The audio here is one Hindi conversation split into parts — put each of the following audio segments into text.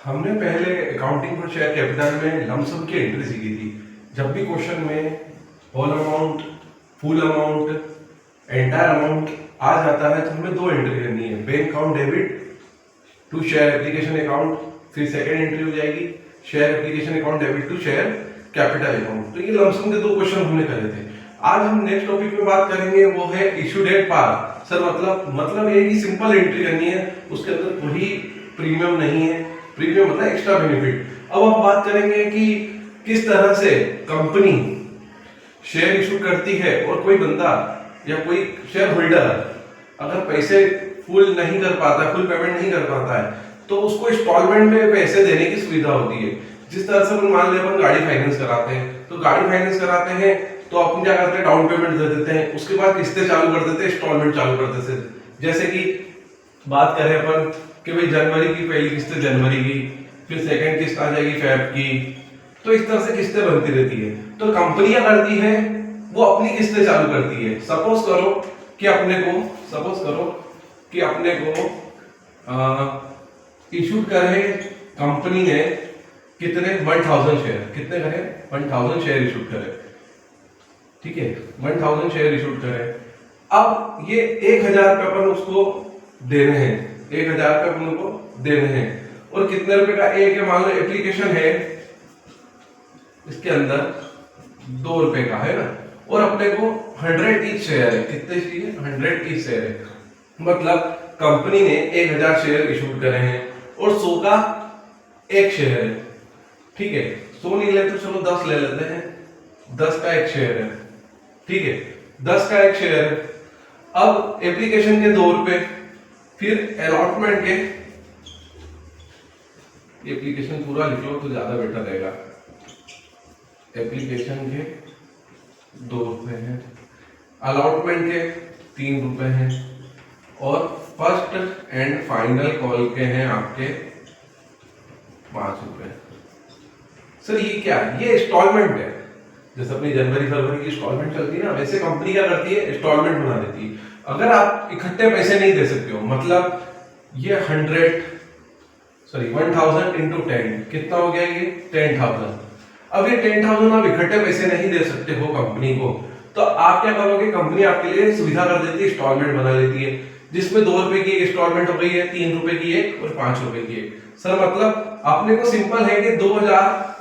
हमने पहले अकाउंटिंग फॉर शेयर कैपिटल में लमसम की एंट्री सीखी थी। जब भी क्वेश्चन में whole amount, full amount, entire amount आ जाता है तो हमें दो एंट्री करनी है, bank account debit to share application account, फिर सेकंड एंट्री हो जाएगी share application account debit to share capital account. तो ये लमसम के दो क्वेश्चन हमने करे थे। आज हम नेक्स्ट टॉपिक में बात करेंगे, वो है इशू डेट पार। सर मतलब ये कि सिंपल एंट्री करनी है, उसके अंदर कोई प्रीमियम नहीं है। प्रीमियम मतलब एक्स्ट्रा बेनिफिट। अब हम बात करेंगे कि किस तरह से कंपनी शेयर इशू करती है और कोई बंदा या कोई शेयर होल्डर अगर पैसे फुल नहीं कर पाता, फुल पेमेंट नहीं कर पाता है, तो उसको इंस्टॉलमेंट में पैसे देने की सुविधा होती है। जिस तरह से अपन मान ले अपन गाड़ी फाइनेंस कराते हैं, तो गाड़ी फाइनेंस कराते हैं तो अपन क्या करते हैं, डाउन पेमेंट दे देते हैं, उसके बाद किस्तें चालू कर देते हैं, इंस्टॉलमेंट चालू कर देते हैं। जैसे कि बात करें अपन कि भाई जनवरी की पहली किस्त जनवरी की, फिर सेकंड किस्त आ जाएगी फेब की, तो इस तरह से किस्तें बनती रहती है। तो कंपनी क्या करती है, वो अपनी किस्तें चालू करती है। सपोज करो कि अपने को इशू करे कंपनी ने कितने 1000 शेयर, कितने करे 1000 शेयर इशू करे, ठीक है 1000 शेयर इशू करे। अब ये 1000 रुपये अपन उसको देने हैं, 1000 रुपये अपन को देने हैं, और कितने रुपए का एक है, मान लो एप्लीकेशन है इसके अंदर 2 रुपए का है ना, और अपने को 100 ईच शेयर है, कितने चाहिए 100 ईच शेयर है। मतलब कंपनी ने 1000 शेयर इशू करे हैं और 100 का एक शेयर है, ठीक है 100 नहीं ले तो चलो 10 ले लेते हैं, 10 का एक शेयर है, ठीक है 10 का एक शेयर है। अब एप्लीकेशन के 2 रुपए, फिर अलॉटमेंट के, एप्लीकेशन पूरा लिख लो तो ज्यादा बेटर रहेगा, एप्लीकेशन के 2 रुपए हैं, अलॉटमेंट के 3 रुपए हैं, और फर्स्ट एंड फाइनल कॉल के हैं आपके 5 रुपए। सर ये क्या है, ये इंस्टॉलमेंट है। जैसे अपनी जनवरी फरवरी की इंस्टॉलमेंट चलती है ना, वैसे कंपनी क्या करती है, इंस्टॉलमेंट बना देती है। अगर आप इकट्ठे पैसे नहीं दे सकते हो, मतलब ये 1000 इंटू 10 कितना हो गया, ये 10,000। अब ये 10,000 आप इकट्ठे पैसे नहीं दे सकते हो कंपनी को, तो आप क्या करोगे, कंपनी आपके लिए सुविधा कर देती है, इंस्टॉलमेंट बना देती है, जिसमें 2 रुपए की एक इंस्टॉलमेंट हो गई है, 3 रुपए की एक और 5 रुपए की एक। सर मतलब अपने को सिंपल है कि 2000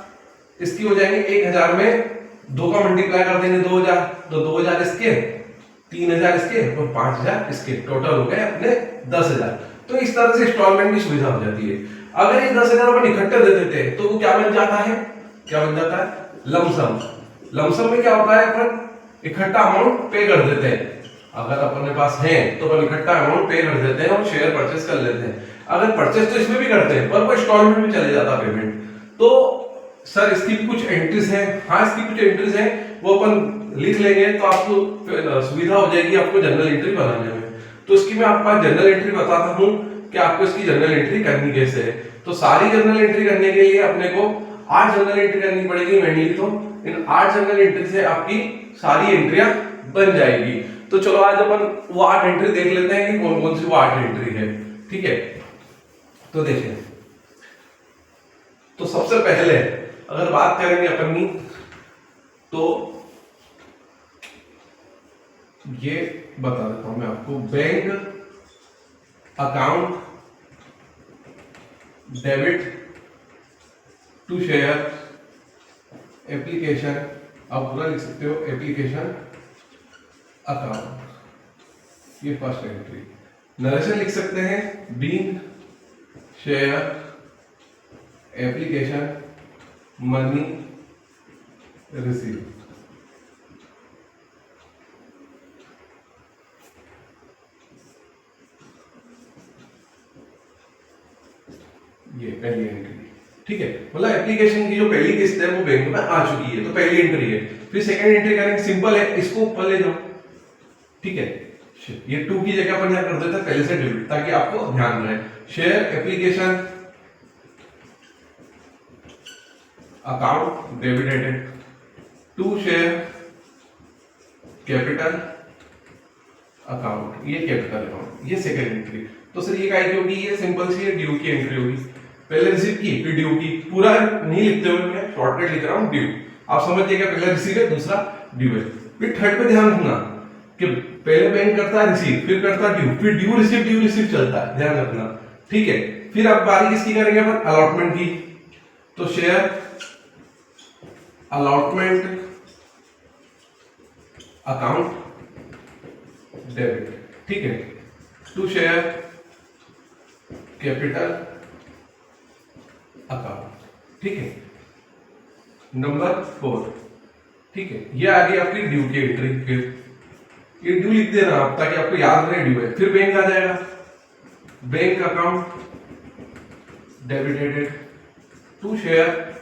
इसकी हो जाएंगे, 1000 में 2 का मल्टीप्लाई कर देंगे 2000, तो 2000 इसके, 3000 इसके और 5000 इसके, टोटल हो गए अपने 10,000। तो इस तरह से इंस्टॉलमेंट की सुविधा हो जाती है। अगर ये 10,000 अपन इकट्ठे दे देते हैं तो वो क्या बन जाता है, लमसम। लमसम में क्या होता है, अपन इकट्ठा अमाउंट पे कर देते हैं। अगर अपने पास है तो अपन इकट्ठा अमाउंट पे कर देते हैं और शेयर परचेस कर लेते हैं। अगर परचेस तो इसमें भी करते हैं, पर वो इंस्टॉलमेंट में चले जाता पेमेंट। तो सर इसकी भी कुछ एंट्रीज है, हाँ इसकी कुछ एंट्रीज है, वो अपन लिख लेंगे तो आपको सुविधा हो जाएगी आपको जनरल एंट्री बनाने में। तो इसकी मैं आपको जनरल एंट्री बताता हूँ कि आपको इसकी जनरल एंट्री करनी कैसे है। तो सारी जनरल एंट्री करने के लिए अपने को 8 जनरल एंट्री करनी पड़ेगी मैन्युअली। तो इन 8 जनरल एंट्री से आपकी सारी एंट्रियां बन जाएगी। तो चलो आज अपन वो 8 एंट्री देख लेते हैं कि कौन कौन सी वो 8 एंट्री है, ठीक है। तो देखिए, तो सबसे पहले अगर बात करेंगे अपनी, तो ये बता देता हूं मैं आपको, bank account debit to share application, आप पूरा लिख सकते हो एप्लीकेशन अकाउंट, ये फर्स्ट एंट्री। नरेशन लिख सकते हैं, being share application money receive. ये पहली एंट्री, ठीक है, मतलब एप्लीकेशन की जो पहली किस्त है वो बैंक में आ चुकी है, तो पहली एंट्री है। फिर सेकंड एंट्री करेंगे, सिंपल है, इसको ऊपर ले जाओ, ठीक है, ये 2 की जगह अपन यहां कर देते हैं पहले से डेबिट, ताकि आपको ध्यान रहे। Share application account debited to share capital account, ये कैपिटल अकाउंट, ये सेकंड एंट्री। तो सर ये काय की होगी, ये सिंपल सी ड्यू की एंट्री होगी। पहले रिसीव की फिर ड्यू की, पूरा नहीं लिखते हुए मैं शॉर्टकट लिख रहा हूँ ड्यू। आप समझ जाइएगा पहले रिसीव है दूसरा ड्यू है। फिर थर्ड पे ध्यान रखना कि पहले बैंक करता है रिसीव, फिर करता है ड्यू, फिर ड्यू रिसीव चलता है, ध्यान रखना, ठीक है। फिर अब बारी किसकी करेंगे अपन, अलॉटमेंट की। तो शेयर अलॉटमेंट अकाउंट डेबिट, ठीक है, टू शेयर कैपिटल अकाउंट, ठीक है। नंबर 4, ठीक है, ये आ गई आपकी ड्यू की एंट्री। फिर ये ड्यू लिख देना आप ताकि आपको याद रहे ड्यू है। फिर बैंक आ जाएगा, bank account debited to share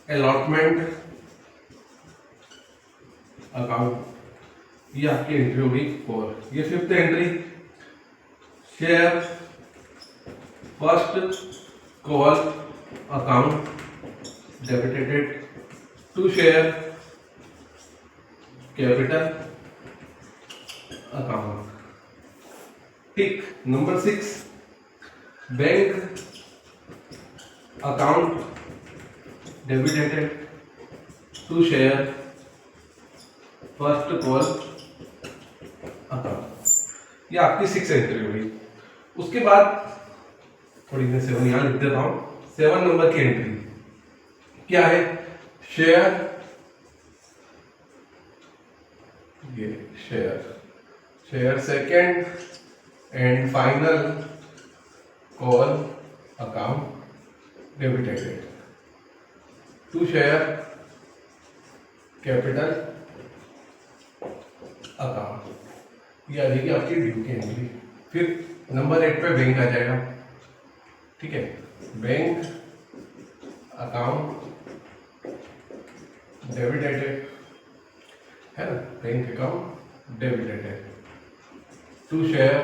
allotment account, ये आपकी एंट्री होगी 4। ये 5th entry, share first call account debited to share capital account, ठीक। Number 6, bank account debited to share first call account, ये आपकी 6 एंट्री होगी। उसके बाद थोड़ी मैं 7 यहां लिख देता हूं। 7 नंबर की एंट्री क्या है, शेयर, ये share second and final call account debited to share capital account, ये आ जाएगी आपकी ड्यू की एंट्री। फिर नंबर 8 पे बैंक आ जाएगा, ठीक है, बैंक अकाउंट डेबिटेड है ना, bank account debited to share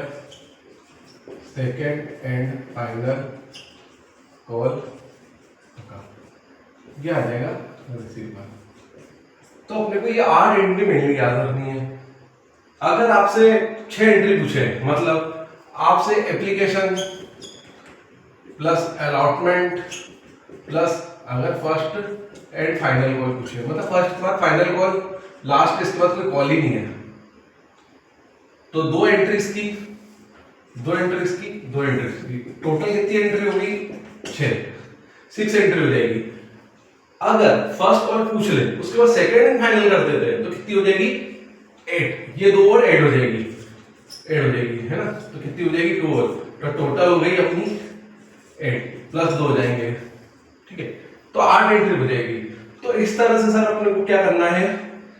second and final call account, ये आ जाएगा रिसीवर। तो अपने को ये 8 एंट्री मेनली याद रखनी है। अगर आपसे 6 एंट्री पूछे, मतलब आपसे एप्लीकेशन प्लस अलॉटमेंट प्लस अगर फर्स्ट एंड फाइनल कॉल पूछे, मतलब फर्स्ट के बाद फाइनल कॉल, लास्ट इसके बाद कोई कॉल ही नहीं है, तो 2 एंट्रीज की, 2 एंट्रीज की, 2 एंट्रीज की, टोटल कितनी एंट्री होगी, 6 एंट्री हो जाएगी। अगर फर्स्ट कॉल पूछ ले उसके बाद सेकंड एंड फाइनल कर देते हैं तो कितनी हो जाएगी, 8, ये 2 और ऐड हो जाएगी, है ना, तो कितनी हो जाएगी, 2 और, तो टोटल हो गई अपनी 8 प्लस 2 हो जाएंगे, ठीक है, तो 8 एंट्री हो जाएगी। तो इस तरह से सर अपने को क्या करना है,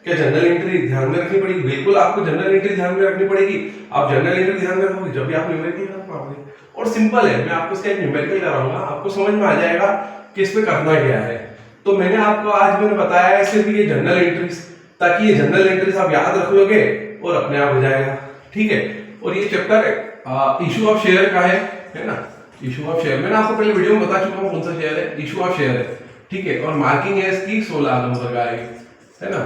क्या जनरल एंट्री ध्यान में रखनी पड़ेगी, बिल्कुल आपको जनरल एंट्री ध्यान में रखनी पड़ेगी। आप जनरल एंट्री ध्यान में रखोगे जब भी आप न्यूमेरिकल कर पाओगे, और सिंपल है, मैं आपको इसका एक न्यूमेरिकल कराऊंगा, आपको समझ में आ जाएगा कि इसमें करना क्या है। तो मैंने आपको आज मैंने बताया है सिर्फ ये जनरल एंट्रीज, ताकि ये जनरल एंट्रीज आप याद रख लोगे और अपने आप हो जाएगा, ठीक है। और ये चैप्टर इशू ऑफ शेयर का है ना, इशू ऑफ शेयर मैंने आपको पहले वीडियो में बता चुका हूँ कौन सा शेयर है, इशू ऑफ शेयर है, ठीक है। और मार्किंग है इसकी 16 नंबर का है ना,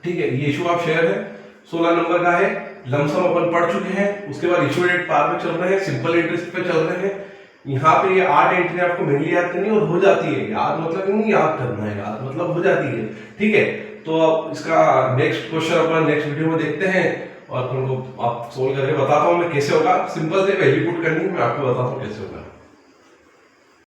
ठीक है, ये इशू ऑफ शेयर है 16 नंबर का है। लमसम अपन पढ़ चुके हैं, उसके बाद इशू डेट पार पे चल रहे हैं, सिंपल इंटरेस्ट पे चल रहे हैं। यहाँ पे ये 8 एंट्री आपको मेनली याद करनी और हो जाती है, याद मतलब नहीं याद करना है, याद मतलब हो जाती है, ठीक है। तो अब इसका नेक्स्ट क्वेश्चन अपन नेक्स्ट वीडियो में देखते हैं और तुमको आप सोल्व करके बताता हूँ मैं कैसे होगा। सिंपल से वैल्यू पुट करनी है, मैं आपको बताता हूँ कैसे होगा।